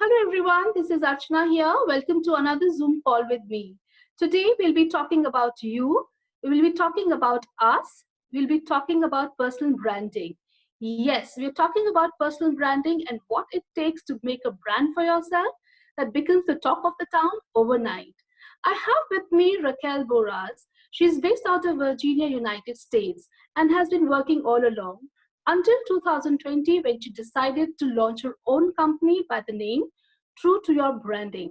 Hello everyone, this is Archana here. Welcome to another Zoom call with me. Today we'll be talking about you, we will be talking about us, we'll be talking about personal branding. Yes, we're talking about personal branding and what it takes to make a brand for yourself that becomes the talk of the town overnight. I have with me Raquel Boraz. She's based out of Virginia, United States, and has been working all along until 2020 when she decided to launch her own company by the name True to Your Branding.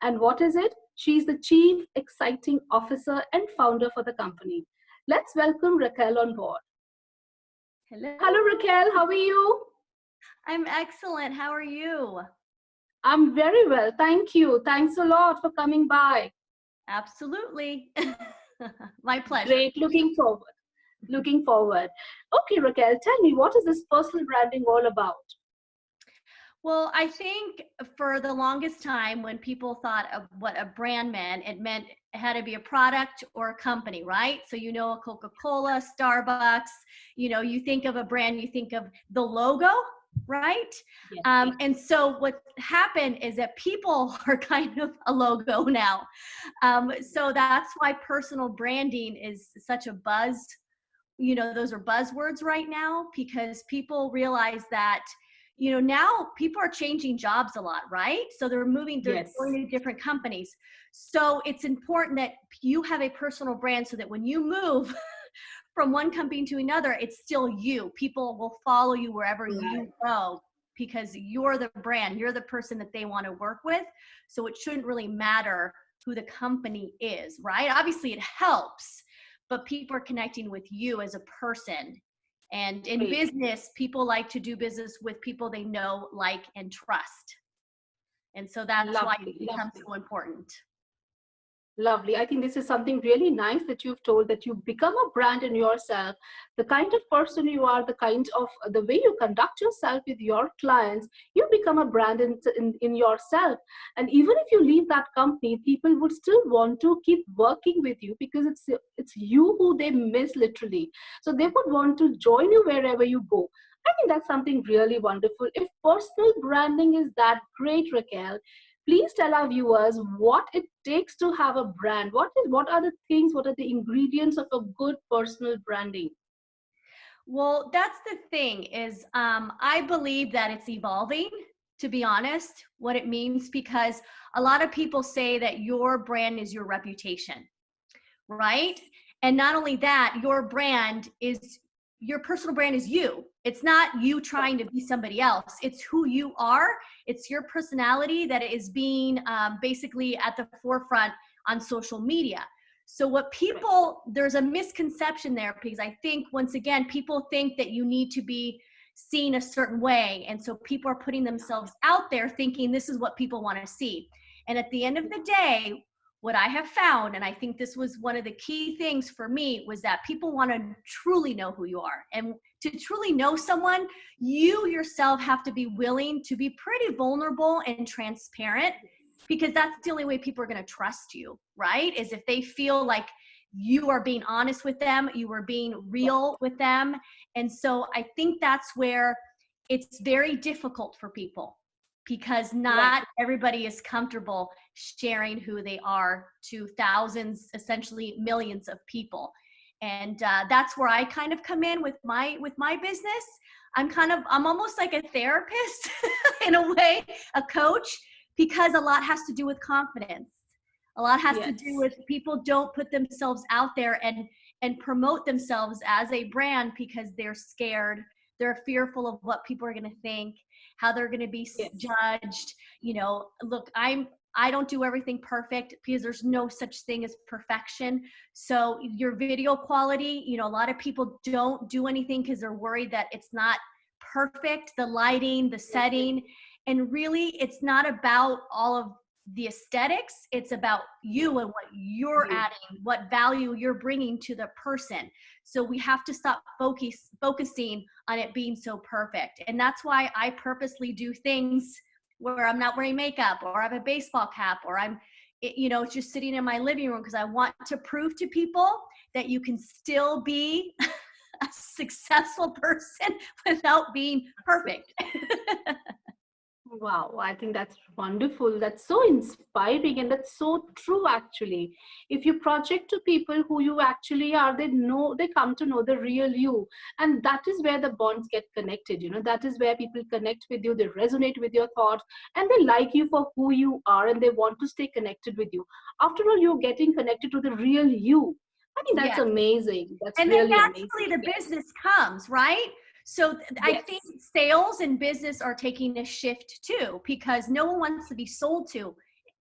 And what is it? She's the Chief Exciting Officer and founder for the company. Let's welcome Raquel on board. Hello. Hello, Raquel. How are you? I'm excellent. How are you? I'm very well. Thank you. Thanks a lot for coming by. Absolutely. My pleasure. Great. Looking forward. Looking forward. Okay, Raquel, tell me, what is this personal branding all about? Well, I think for the longest time when people thought of what a brand meant, it had to be a product or a company, right? So a Coca-Cola, Starbucks, you think of a brand, you think of the logo, right? Yes. And so what happened is that people are kind of a logo now. So that's why personal branding is such a buzz. Those are buzzwords right now because people realize that now people are changing jobs a lot, right? So they're going to different companies. So it's important that you have a personal brand so that when you move from one company to another, it's still you. People will follow you wherever you go because you're the brand, you're the person that they want to work with. So it shouldn't really matter who the company is, right? Obviously it helps, but people are connecting with you as a person. And in business, people like to do business with people they know, like, and trust. And so that's why it becomes so important. Lovely. I think this is something really nice that you've told, that you become a brand in yourself, the kind of person you are, the way you conduct yourself with your clients, you become a brand in yourself. And even if you leave that company, people would still want to keep working with you because it's you who they miss literally. So they would want to join you wherever you go. I think that's something really wonderful. If personal branding is that great, Raquel, please tell our viewers what it takes to have a brand. What are the things, what are the ingredients of a good personal branding? Well, that's the thing is I believe that it's evolving, to be honest, what it means, because a lot of people say that your brand is your reputation, right? And not only that, your personal brand is you. It's not you trying to be somebody else. It's who you are. It's your personality that is being basically at the forefront on social media. So there's a misconception there because I think, once again, people think that you need to be seen a certain way. And so people are putting themselves out there thinking this is what people want to see. And at the end of the day, what I have found, and I think this was one of the key things for me, was that people want to truly know who you are. And to truly know someone, you yourself have to be willing to be pretty vulnerable and transparent, because that's the only way people are going to trust you, right? Is if they feel like you are being honest with them, you are being real with them. And so I think that's where it's very difficult for people, because not everybody is comfortable sharing who they are to thousands, essentially millions of people. And that's where I kind of come in with my business. I'm almost like a therapist in a way, a coach, because a lot has to do with confidence. A lot has to do with people don't put themselves out there and promote themselves as a brand because they're scared. They're fearful of what people are going to think, how they're going to be judged. Look, I don't do everything perfect because there's no such thing as perfection. So your video quality, a lot of people don't do anything because they're worried that it's not perfect, the lighting, the setting. And really, it's not about all of the aesthetics. It's about you and what you're adding, what value you're bringing to the person. So we have to stop focusing on it being so perfect. And that's why I purposely do things where I'm not wearing makeup, or I have a baseball cap, or I'm just sitting in my living room, because I want to prove to people that you can still be a successful person without being perfect. Wow, I think that's wonderful. That's so inspiring and that's so true actually. If you project to people who you actually are, they know, they come to know the real you. And that is where the bonds get connected, you know, that is where people connect with you, they resonate with your thoughts, and they like you for who you are and they want to stay connected with you. After all, you're getting connected to the real you. I think that's Yes. amazing. That's And then really naturally amazing. the Yes. business comes, right? So I think Yes. sales and business are taking a shift too, because no one wants to be sold to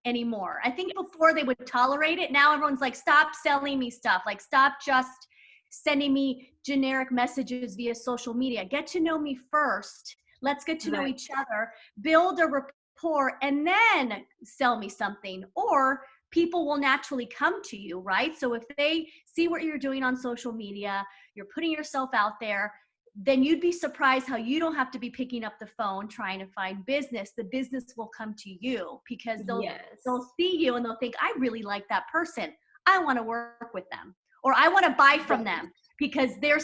anymore. I think Yes. before they would tolerate it. Now everyone's like, stop selling me stuff. Like, stop just sending me generic messages via social media. Get to know me first. Let's get to know Right. each other, build a rapport, and then sell me something. Or people will naturally come to you, right? So if they see what you're doing on social media, you're putting yourself out there, then you'd be surprised how you don't have to be picking up the phone trying to find business. The business will come to you because Yes. they'll see you and they'll think, I really like that person. I want to work with them, or I want to buy from Right. them because they're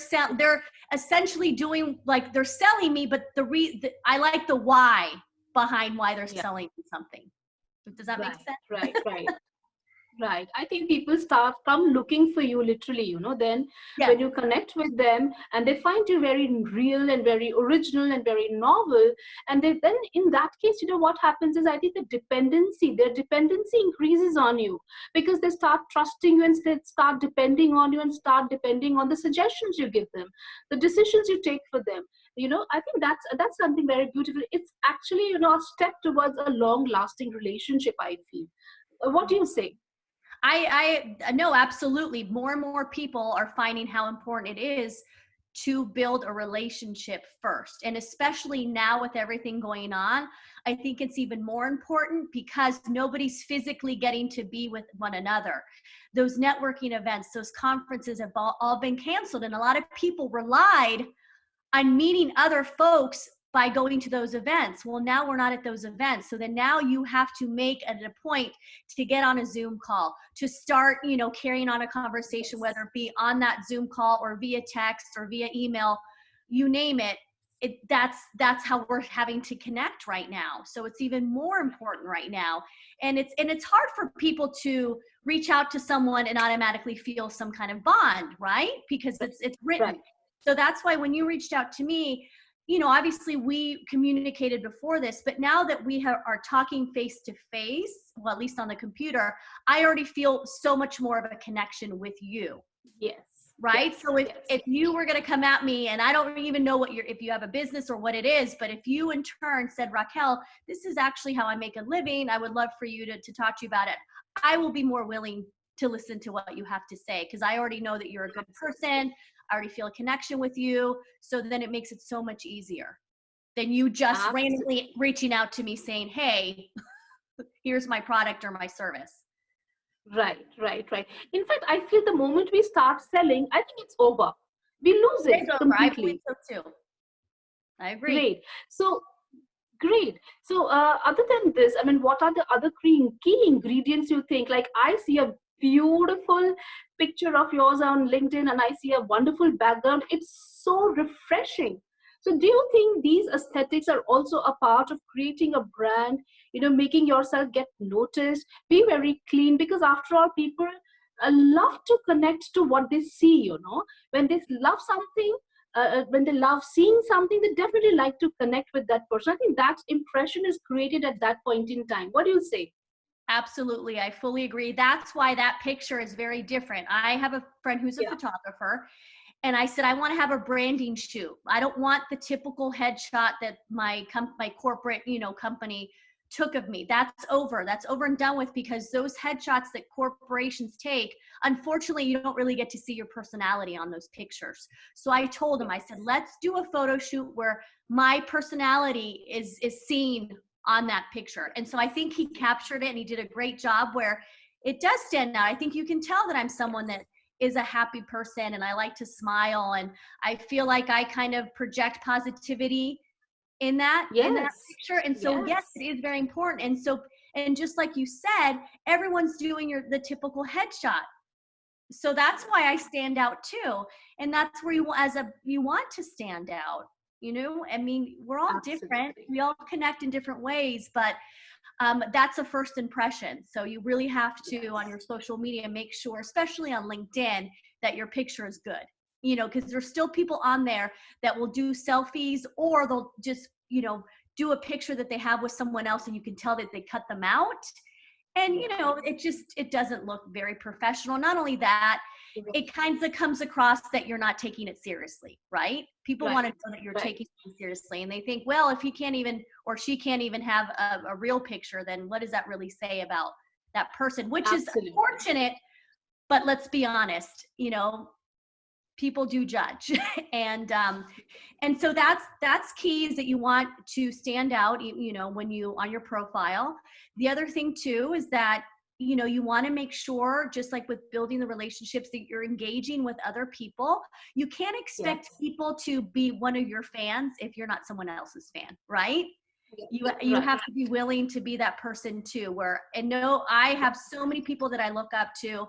essentially doing, like, they're selling me, but I like the why behind why they're Yeah. selling me something. Does that make Right. sense? Right. Right. Right. I think people start come looking for you literally, you know, then Yes. when you connect with them and they find you very real and very original and very novel. And they then in that case, you know, what happens is I think their dependency increases on you because they start trusting you and start depending on you and start depending on the suggestions you give them, the decisions you take for them. You know, I think that's something very beautiful. It's actually, you know, a step towards a long lasting relationship, I feel. What do you say? I know, absolutely. More and more people are finding how important it is to build a relationship first. And especially now with everything going on, I think it's even more important because nobody's physically getting to be with one another. Those networking events, those conferences have all been canceled. And a lot of people relied on meeting other folks by going to those events. Well, now we're not at those events. So then now you have to make it a point to get on a Zoom call, to start, carrying on a conversation, Yes. whether it be on that Zoom call or via text or via email, you name it. That's how we're having to connect right now. So it's even more important right now. And it's hard for people to reach out to someone and automatically feel some kind of bond, right? Because it's written. Right. So that's why when you reached out to me, obviously we communicated before this, but now that we are talking face to face, well, at least on the computer, I already feel so much more of a connection with you. Yes. Right. Yes. So if, Yes. if you were going to come at me and I don't even know if you have a business or what it is, but if you in turn said, Raquel, this is actually how I make a living, I would love for you to talk to you about it. I will be more willing to listen to what you have to say because I already know that you're a good person. I already feel a connection with you. So then it makes it so much easier than you just Absolutely. randomly reaching out to me saying, hey, here's my product or my service. Right. Right. Right. In fact, I feel the moment we start selling, I think it's over. We lose It's it over. I believe completely. so too. I agree. Great. So great. So other than this, I mean, what are the other key ingredients you think? Like I see a beautiful picture of yours on LinkedIn and I see a wonderful background. It's so refreshing. So do you think these aesthetics are also a part of creating a brand, you know, making yourself get noticed, be very clean? Because after all, people love to connect to what they see, you know, when they love something, when they love seeing something, they definitely like to connect with that person. I think that impression is created at that point in time. What do you say? Absolutely. I fully agree. That's why that picture is very different. I have a friend who's a Yeah. photographer, and I said, I want to have a branding shoot. I don't want the typical headshot that my corporate, company took of me. That's over. That's over and done with because those headshots that corporations take, unfortunately, you don't really get to see your personality on those pictures. So I told him, I said, let's do a photo shoot where my personality is seen on that picture. And so I think he captured it and he did a great job where it does stand out. I think you can tell that I'm someone that is a happy person and I like to smile, and I feel like I kind of project positivity in that Yes. picture. And so yes, Yes. it is very important. And so, and just like you said, everyone's doing the typical headshot. So that's why I stand out too. And that's where you want to stand out. You know, I mean, we're all different. Absolutely. We all connect in different ways, but that's a first impression. So you really have to, on Yes. your social media, make sure, especially on LinkedIn, that your picture is good. You know, because there's still people on there that will do selfies, or they'll just, you know, do a picture that they have with someone else and you can tell that they cut them out. And, Yeah. you know, it doesn't look very professional. Not only that, Right. it kind of comes across that you're not taking it seriously, right? People want to Right. know that you're Right. taking it seriously, and they think, well, if he can't even, or she can't even have a real picture, then what does that really say about that person? Which is Absolutely. unfortunate, but let's be honest, you know, people do judge. And so that's key, is that you want to stand out, you know, when you on your profile. The other thing too is that, you know, you want to make sure, just like with building the relationships, that you're engaging with other people. You can't expect Yes. people to be one of your fans if you're not someone else's fan, right? You Right. have to be willing to be that person too, where, and no, I have so many people that I look up to.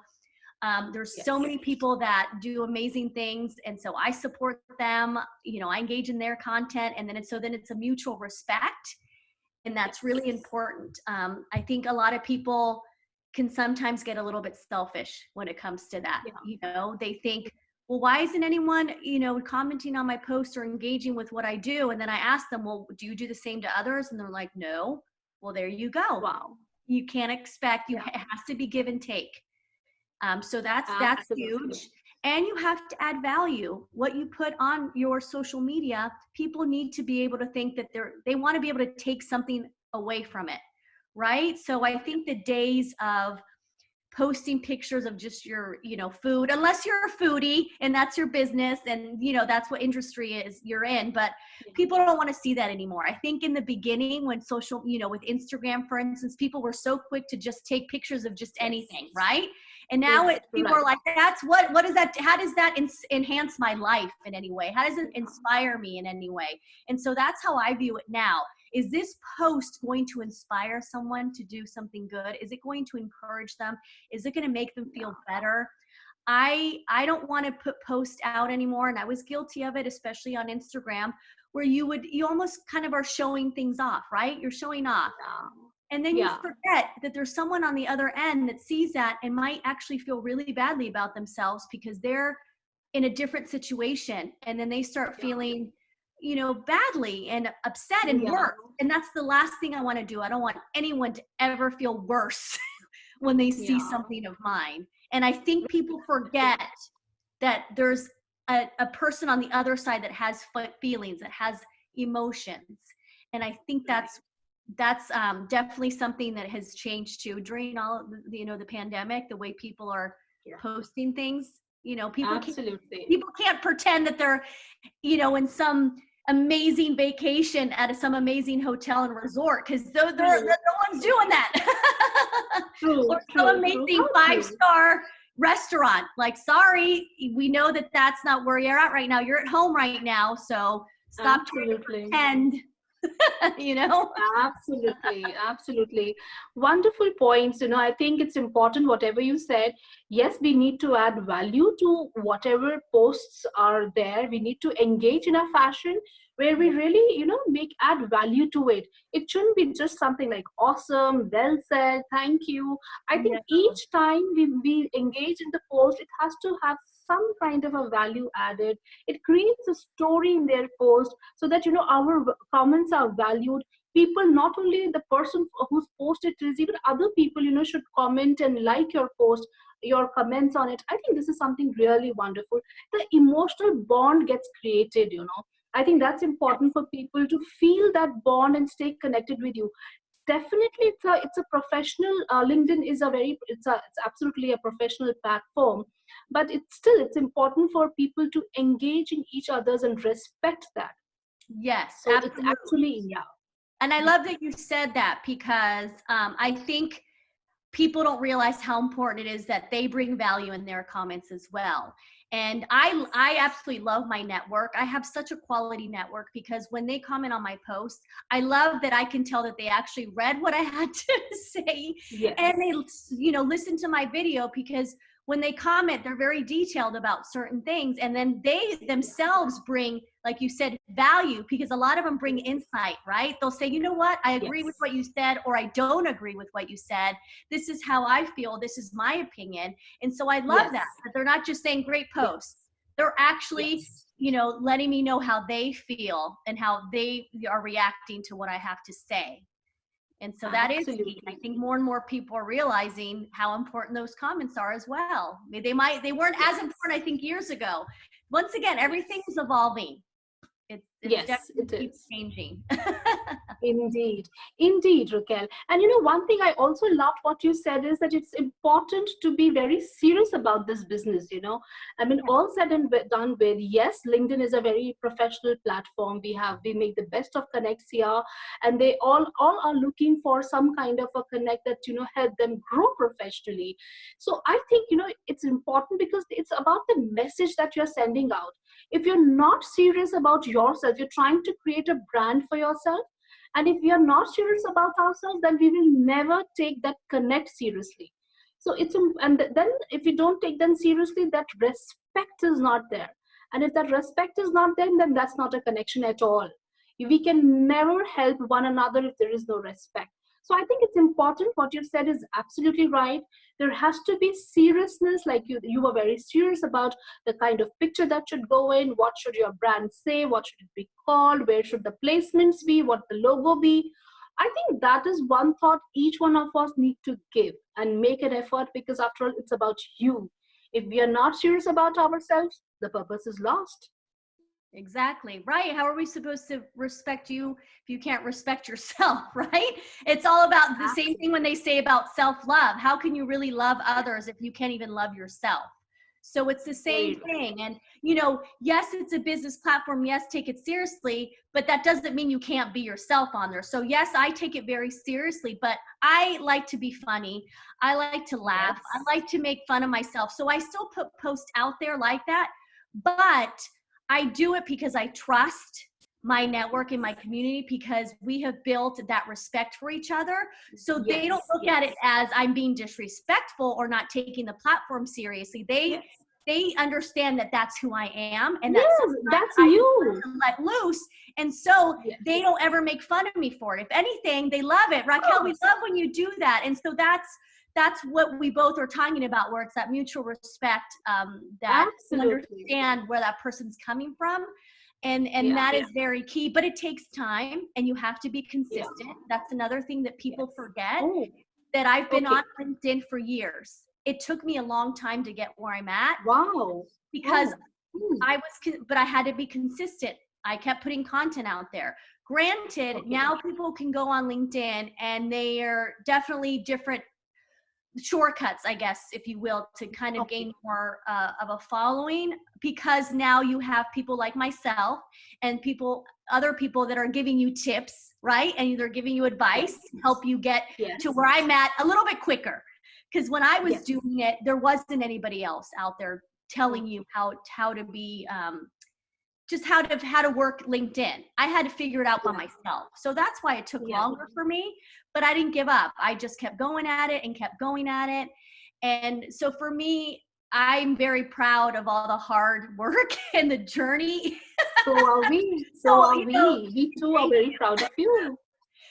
There's so Yes. many people that do amazing things, and so I support them. You know, I engage in their content, and then it's a mutual respect, and that's really Yes. important. I think a lot of people can sometimes get a little bit selfish when it comes to that. Yeah. You know, they think, well, why isn't anyone, you know, commenting on my post or engaging with what I do? And then I ask them, well, do you do the same to others? And they're like, no. Well, there you go. Wow. You can't expect. Yeah. It has to be give and take. So that's Absolutely. huge. And you have to add value. What you put on your social media, people need to be able to think that they want to be able to take something away from it, right? So I think the days of posting pictures of just your, you know, food, unless you're a foodie and that's your business and, you know, that's what industry is you're in, but Yeah. people don't want to see that anymore. I think in the beginning, when social, you know, with Instagram, for instance, people were so quick to just take pictures of just Yes. anything, right? And now people are Right. like, that's what is that? How does that enhance my life in any way? How does it inspire me in any way? And so that's how I view it now. Is this post going to inspire someone to do something good? Is it going to encourage them? Is it going to make them feel better? I don't want to put posts out anymore, and I was guilty of it, especially on Instagram, where you almost kind of are showing things off, right? You're showing off. And then you Yeah. forget that there's someone on the other end that sees that and might actually feel really badly about themselves because they're in a different situation. And then they start Yeah. feeling, you know, badly and upset and Yeah. worse. And that's the last thing I want to do. I don't want anyone to ever feel worse when they see Yeah. something of mine. And I think people forget that there's a person on the other side that has feelings, that has emotions. And I think that's definitely something that has changed too during all of the, you know, the pandemic, the way people are Yeah. posting things. You know, Absolutely. people can't pretend that they're, you know, in some amazing vacation at some amazing hotel and resort, because no one's doing that. Or True. some True. True. amazing How true. 5-star restaurant. Like, sorry, we know that that's not where you're at right now. You're at home right now, so stop trying to Absolutely. pretend. You know. Absolutely, absolutely. Wonderful points. You know, I think it's important, whatever you said. Yes, we need to add value to whatever posts are there. We need to engage in a fashion where we really, you know, add value to it. It shouldn't be just something like awesome, well said, thank you. I Yeah. think each time we engage in the post, it has to have some kind of a value added. It creates a story in their post so that, you know, our comments are valued. People, not only the person who's posted it, is even other people, you know, should comment and like your post, your comments on it. I think this is something really wonderful. The emotional bond gets created, you know. I think that's important for people to feel that bond and stay connected with you. Definitely, it's a professional. LinkedIn is it's absolutely a professional platform, but it's important for people to engage in each other's and respect that. Yes, So it's absolutely. actually, yeah. And I love that you said that, because I think people don't realize how important it is that they bring value in their comments as well. And I absolutely love my network. I have such a quality network, because when they comment on my posts, I love that I can tell that they actually read what I had to say, Yes. and they, you know, listen to my video, because when they comment, they're very detailed about certain things, and then they themselves bring like you said, value, because a lot of them bring insight, right? They'll say, you know what, I agree with Yes. what you said, or I don't agree with what you said. This is how I feel. This is my opinion. And so I love Yes. that they're not just saying great post. Yes. They're actually, Yes. letting me know how they feel and how they are reacting to what I have to say. And so that is key. I Absolutely. think more and more people are realizing how important those comments are as well. I mean, they weren't as Yes. important, I think, years ago. Once again, everything Yes. is evolving. It's Yes, definitely it keeps is. changing. Indeed, indeed, Raquel. And one thing I also loved what you said is that it's important to be very serious about this business. I mean, Yeah. all said and done with, yes, LinkedIn is a very professional platform. We make the best of connects here, and they all are looking for some kind of a connect that help them grow professionally. So I think it's important because it's about the message that you're sending out. If you're not serious about yourself, you're trying to create a brand for yourself, and if we are not serious about ourselves, then we will never take that connect seriously. So and then if we don't take them seriously, that respect is not there. And if that respect is not there, then that's not a connection at all. We can never help one another if there is no respect. So I think it's important. What you've said is absolutely right. There has to be seriousness, like you were very serious about the kind of picture that should go in, what should your brand say, what should it be called, where should the placements be, what the logo be. I think that is one thought each one of us need to give and make an effort, because after all, it's about you. If we are not serious about ourselves, the purpose is lost. Exactly. Right. How are we supposed to respect you if you can't respect yourself? Right. It's all about the same thing when they say about self-love. How can you really love others if you can't even love yourself? So it's the same Very right. thing. And, yes, it's a business platform. Yes, take it seriously, but that doesn't mean you can't be yourself on there. So yes, I take it very seriously, but I like to be funny. I like to laugh. Yes. I like to make fun of myself. So I still put posts out there like that, but I do it because I trust my network and my community, because we have built that respect for each other. So they don't Yes. look at it Yes. as I'm being disrespectful or not taking the platform seriously. Yes. They understand that that's who I am, and that Yes, sometimes that's I just you. want to let loose. And so Yes. they don't ever make fun of me for it. If anything, they love it. Of Raquel, we course. love when you do that. And so that's what we both are talking about, where it's that mutual respect, that you Absolutely. understand where that person's coming from. And Yeah. that is very key, but it takes time and you have to be Yeah. consistent. That's another thing that Yes. people forget, Oh, that I've been okay. on LinkedIn for years. It took me a long time to get where I'm at, Wow. because Oh. Hmm. but I had to be consistent. I kept putting content out there. Granted, Okay. now people can go on LinkedIn and they are definitely different shortcuts, I guess, if you will, to kind of Okay. gain more of a following, because now you have people like myself and other people that are giving you tips, right? And they're giving you advice Yes. to help you get Yes. to where I'm at a little bit quicker. Because when I was Yes. doing it, there wasn't anybody else out there telling Okay. you how to be just how to work LinkedIn. I had to figure it out by Yeah. myself. So that's why it took Yeah. longer for me, but I didn't give up. I just kept going at it and kept going at it. And so for me, I'm very proud of all the hard work and the journey. So are we. So So, are we. We too are thank very you. proud of you.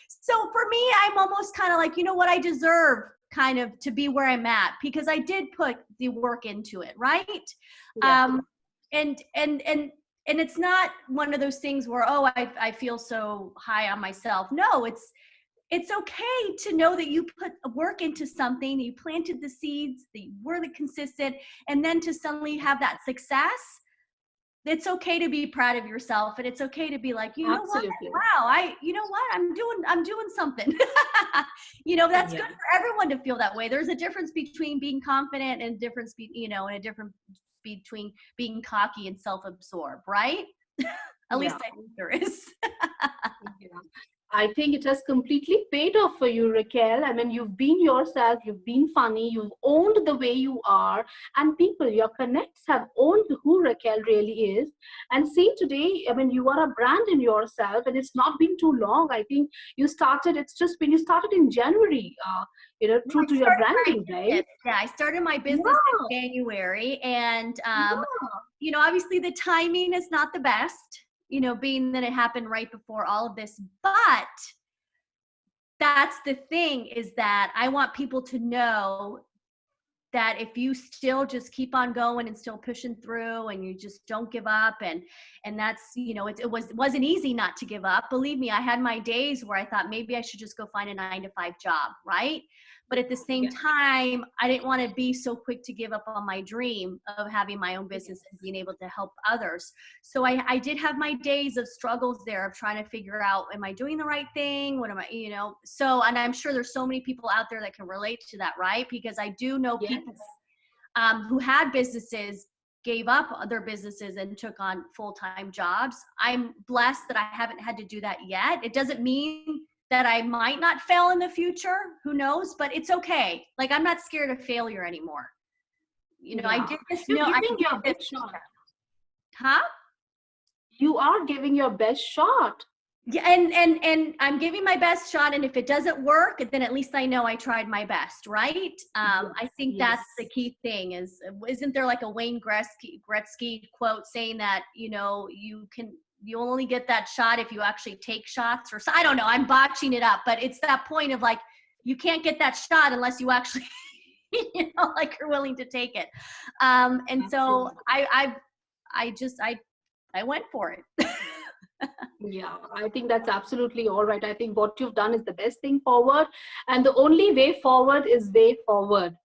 So for me, I'm almost kind of like, you know what, I deserve kind of to be where I'm at, because I did put the work into it, right? Yeah. Um, and it's not one of those things where, oh, I feel so high on myself. No, it's okay to know that you put work into something, you planted the seeds, that you were the consistent, and then to suddenly have that success. It's okay to be proud of yourself, and it's okay to be like, you know what, Absolutely. wow, you know what, I'm doing something. That's Yeah. good for everyone to feel that way. There's a difference between being confident and and a difference between being cocky and self-absorbed, right? At least Yeah. I think there is. Yeah. I think it has completely paid off for you, Raquel. I mean, you've been yourself, you've been funny, you've owned the way you are, and people, your connects have owned who Raquel really is. And see, today, I mean, you are a brand in yourself, and it's not been too long. I think it's just been, you started in January, true to your branding, right? Yeah, I started my business Yeah. in January, and Yeah. obviously the timing is not the best. being that it happened right before all of this. But that's the thing, is that I want people to know that if you still just keep on going and still pushing through, and you just don't give up, and that's, wasn't easy not to give up. Believe me, I had my days where I thought maybe I should just go find a 9-to-5 job, right? But at the same time, I didn't want to be so quick to give up on my dream of having my own business and being able to help others. So I did have my days of struggles there, of trying to figure out, am I doing the right thing? What am I, so, and I'm sure there's so many people out there that can relate to that, right? Because I do know people who had businesses, gave up their businesses and took on full-time jobs. I'm blessed that I haven't had to do that yet. It doesn't mean that I might not fail in the future. Who knows? But it's okay. Like, I'm not scared of failure anymore. I did this. You're giving your best shot. Huh? You are giving your best shot. Yeah, and I'm giving my best shot, and if it doesn't work, then at least I know I tried my best, right? I think that's the key thing. Isn't there like a Wayne Gretzky quote saying that you only get that shot if you actually take shots, or so? I don't know, I'm botching it up, but it's that point of like, you can't get that shot unless you actually like you're willing to take it. And so I went for it. Yeah, I think that's absolutely all right. I think what you've done is the best thing forward, and the only way forward is way forward.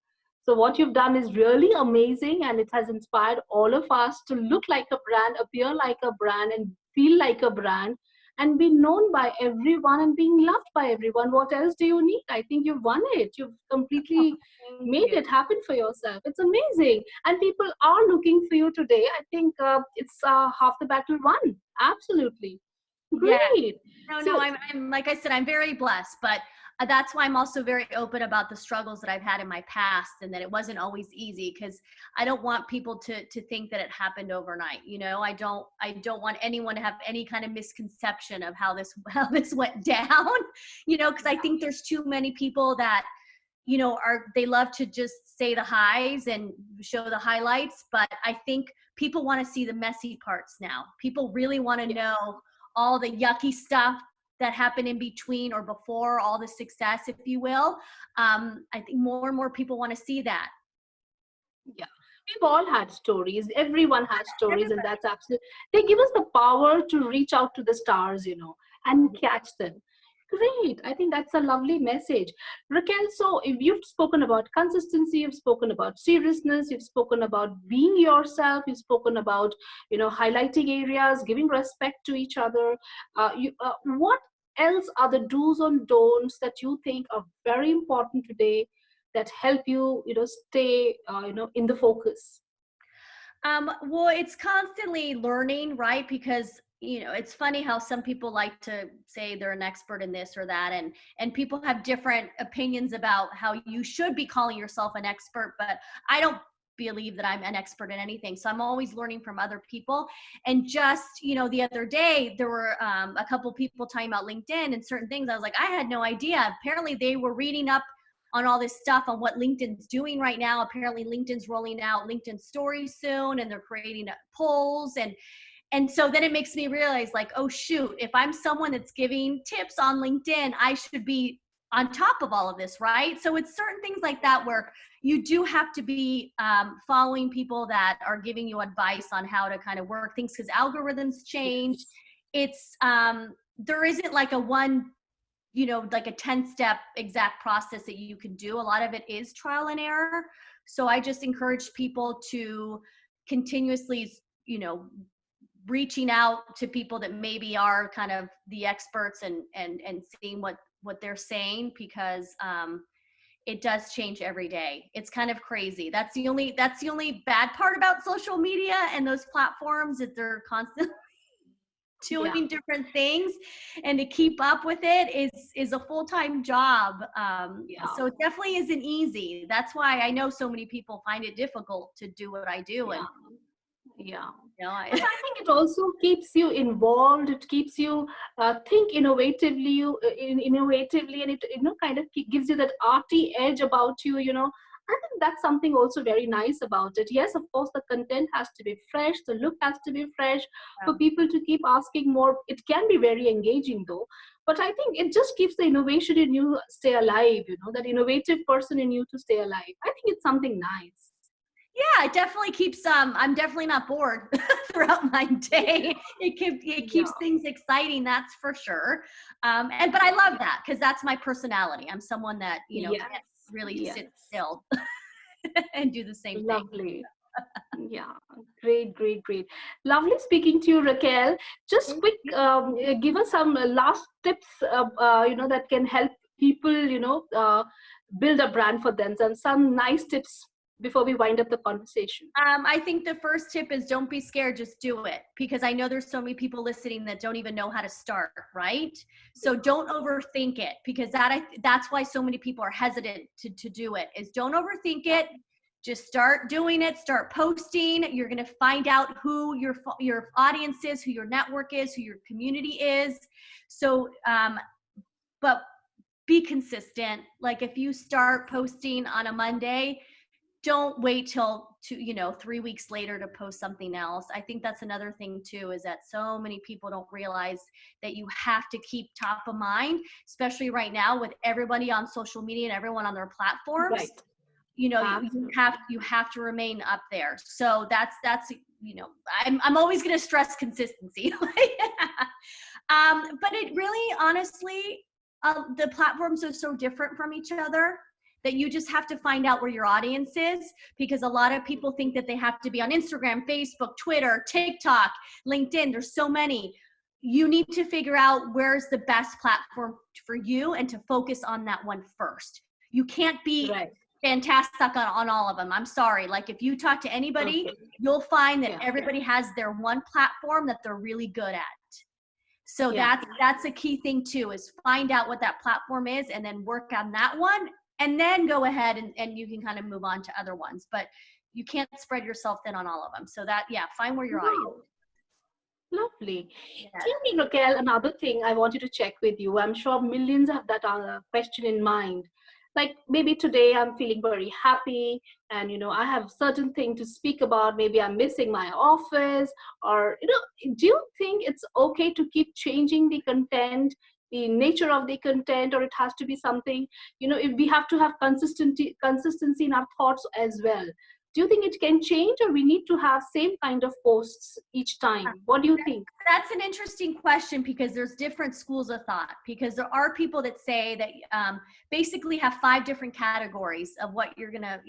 So what you've done is really amazing, and it has inspired all of us to look like a brand, appear like a brand, and feel like a brand, and be known by everyone and being loved by everyone. What else do you need? I think you've won it. You've completely made it happen for yourself. It's amazing. And people are looking for you today. I think it's half the battle won. Absolutely. Great. Yeah. No, I'm like I said, I'm very blessed, but that's why I'm also very open about the struggles that I've had in my past, and that it wasn't always easy, because I don't want people to think that it happened overnight. I don't want anyone to have any kind of misconception of how this went down, because I think there's too many people that, they love to just say the highs and show the highlights, but I think people want to see the messy parts now. People really want to know all the yucky stuff that happened in between or before all the success, if you will. I think more and more people want to see that. Yeah, we've all had stories. Everyone has stories, and that's absolutely. They give us the power to reach out to the stars, and catch them. Great. I think that's a lovely message. Raquel, so if you've spoken about consistency, you've spoken about seriousness, you've spoken about being yourself, you've spoken about, highlighting areas, giving respect to each other. What else are the do's and don'ts that you think are very important today that help you, stay, in the focus? Well, it's constantly learning, right? Because it's funny how some people like to say they're an expert in this or that, and people have different opinions about how you should be calling yourself an expert, but I don't believe that I'm an expert in anything. So I'm always learning from other people. And just, the other day, there were a couple people talking about LinkedIn and certain things. I was like, I had no idea. Apparently they were reading up on all this stuff on what LinkedIn's doing right now. Apparently LinkedIn's rolling out LinkedIn stories soon, and they're creating polls. And so then it makes me realize, like, oh shoot, if I'm someone that's giving tips on LinkedIn, I should be on top of all of this, right? So it's certain things like that where you do have to be following people that are giving you advice on how to kind of work things, because algorithms change. It's there isn't like a one, like a 10-step exact process that you can do. A lot of it is trial and error. So I just encourage people to continuously, reaching out to people that maybe are kind of the experts and seeing what they're saying, because it does change every day. It's kind of crazy. That's the only bad part about social media and those platforms, that they're constantly doing different things, and to keep up with it is a full-time job. So it definitely isn't easy. That's why I know so many people find it difficult to do what I do. But I think it also keeps you involved. It keeps you think innovatively, and it kind of gives you that arty edge about you. I think that's something also very nice about it. Yes, of course, the content has to be fresh, the look has to be fresh for people to keep asking more. It can be very engaging though, but I think it just keeps the innovation in you stay alive, that innovative person in you to stay alive. I think it's something nice. Yeah, it definitely keeps I'm definitely not bored throughout my day. It keeps things exciting, that's for sure. But I love that because that's my personality. I'm someone that, Yes. can't really Yes. sit still and do the same thing. Lovely. Yeah, great, great, great. Lovely speaking to you, Raquel. Just quick, give us some last tips, that can help people, build a brand for themselves. Some nice tips before we wind up the conversation. I think the first tip is don't be scared, just do it. Because I know there's so many people listening that don't even know how to start, right? So don't overthink it, because that's why so many people are hesitant to do it, is don't overthink it. Just start doing it, start posting. You're going to find out who your audience is, who your network is, who your community is. So, but be consistent. Like if you start posting on a Monday, don't wait till 3 weeks later to post something else. I think that's another thing too, is that so many people don't realize that you have to keep top of mind, especially right now with everybody on social media and everyone on their platforms. Right. You have to remain up there. So that's I'm always going to stress consistency. But it really, honestly, the platforms are so different from each other that you just have to find out where your audience is, because a lot of people think that they have to be on Instagram, Facebook, Twitter, TikTok, LinkedIn. There's so many. You need to figure out where's the best platform for you and to focus on that one first. You can't be fantastic on all of them. I'm sorry. Like if you talk to anybody, you'll find that everybody has their one platform that they're really good at. So that's a key thing too, is find out what that platform is and then work on that one, and then go ahead and you can kind of move on to other ones. But you can't spread yourself thin on all of them. So find where your audience is. Lovely. Tell me, Raquel, another thing I wanted to check with you. I'm sure millions have that question in mind. Like maybe today I'm feeling very happy and, I have certain thing to speak about. Maybe I'm missing my office, or, do you think it's okay to keep changing the content, the nature of the content, or it has to be something, if we have to have consistency in our thoughts as well? Do you think it can change, or we need to have same kind of posts each time? What do you think? That's an interesting question, because there's different schools of thought. Because there are people that say that basically have 5 different categories of what you're gonna,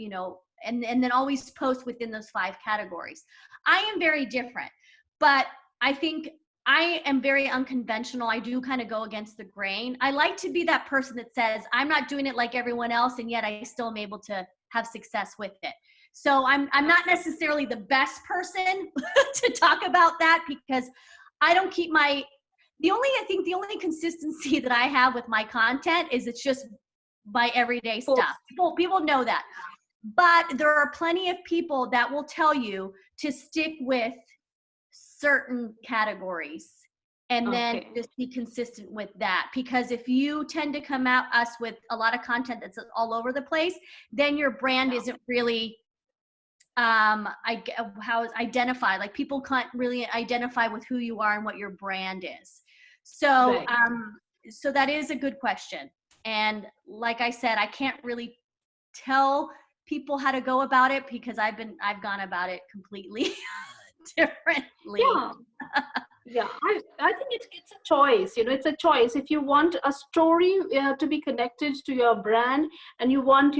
and then always post within those 5 categories. I am very different, but I think I am very unconventional. I do kind of go against the grain. I like to be that person that says, I'm not doing it like everyone else, and yet I still am able to have success with it. So I'm not necessarily the best person to talk about that, because I don't keep the only consistency that I have with my content is it's just my everyday stuff. People know that. But there are plenty of people that will tell you to stick with certain categories and then just be consistent with that. Because if you tend to come at us with a lot of content that's all over the place, then your brand isn't really how is identified. Like people can't really identify with who you are and what your brand is. So so that is a good question. And like I said, I can't really tell people how to go about it, because I've gone about it completely differently. Yeah, I think it's a choice. It's a choice. If you want a story to be connected to your brand, and you want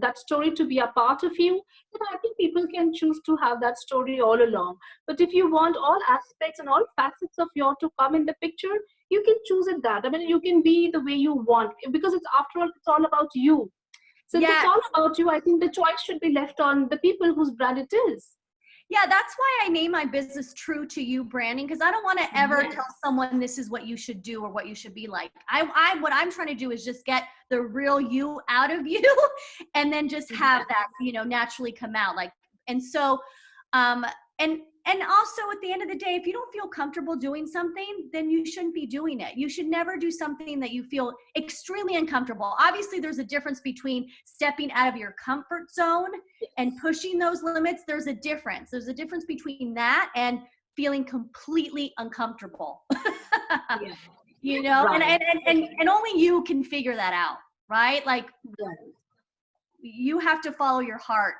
that story to be a part of you, then I think people can choose to have that story all along. But if you want all aspects and all facets of your to come in the picture, you can choose it that. I mean, you can be the way you want, because after all, it's all about you. Since it's all about you, I think the choice should be left on the people whose brand it is. Yeah, that's why I name my business True to You Branding, because I don't want to ever tell someone this is what you should do or what you should be like. What I'm trying to do is just get the real you out of you, and then just have that, naturally come out. And so, and And also at the end of the day, if you don't feel comfortable doing something, then you shouldn't be doing it. You should never do something that you feel extremely uncomfortable. Obviously, there's a difference between stepping out of your comfort zone and pushing those limits. There's a difference. There's a difference between that and feeling completely uncomfortable. Yeah. You know, Right. and only you can figure that out, right? Like, Right. you have to follow your heart.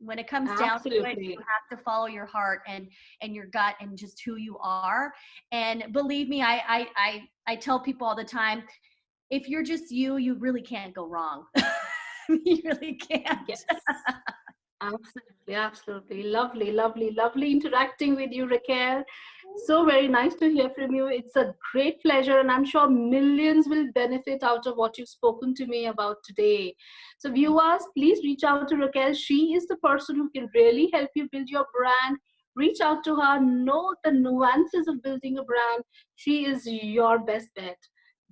When it comes down to it, Absolutely. you have to follow your heart and your gut and just who you are. And believe me, I tell people all the time, if you're just you, you really can't go wrong. You really can't. Yes. Absolutely, absolutely. Lovely, lovely, lovely interacting with you, Raquel. So very nice to hear from you. It's a great pleasure, and I'm sure millions will benefit out of what you've spoken to me about today. So, viewers, please reach out to Raquel. She is the person who can really help you build your brand. Reach out to her, know the nuances of building a brand. She is your best bet.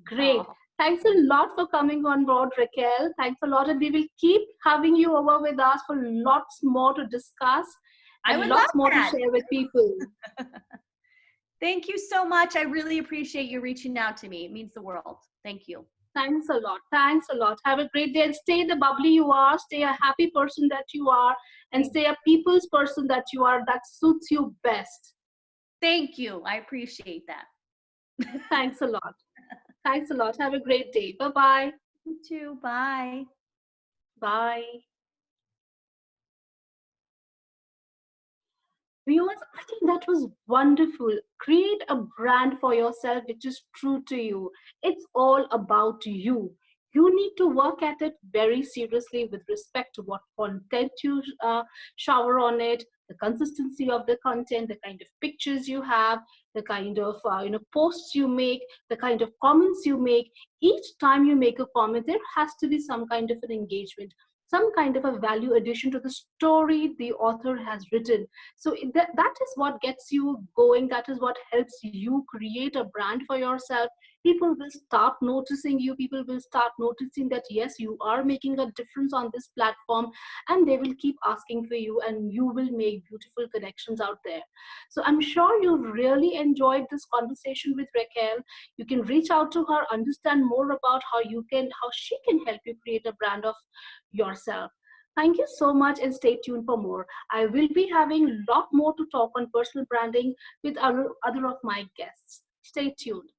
Great. Oh, Thanks a lot for coming on board, Raquel. Thanks a lot. And we will keep having you over with us for lots more to discuss I and would love lots more to that. share with people. Thank you so much. I really appreciate you reaching out to me. It means the world. Thank you. Thanks a lot. Thanks a lot. Have a great day and stay the bubbly you are, stay a happy person that you are, and stay a people's person that you are that suits you best. Thank you. I appreciate that. Thanks a lot. Thanks a lot. Have a great day. Bye-bye. You too. Bye. Bye. Viewers, I think that was wonderful. Create a brand for yourself which is true to you. It's all about you. You need to work at it very seriously with respect to what content you shower on it, the consistency of the content, the kind of pictures you have, the kind of posts you make, the kind of comments you make. Each time you make a comment, there has to be some kind of an engagement, some kind of a value addition to the story the author has written. So that is what gets you going. That is what helps you create a brand for yourself. People will start noticing you. People will start noticing that yes, you are making a difference on this platform, and they will keep asking for you, and you will make beautiful connections out there. So I'm sure you really enjoyed this conversation with Raquel. You can reach out to her, understand more about how she can help you create a brand of yourself. Thank you so much, and stay tuned for more. I will be having a lot more to talk on personal branding with other of my guests. Stay tuned.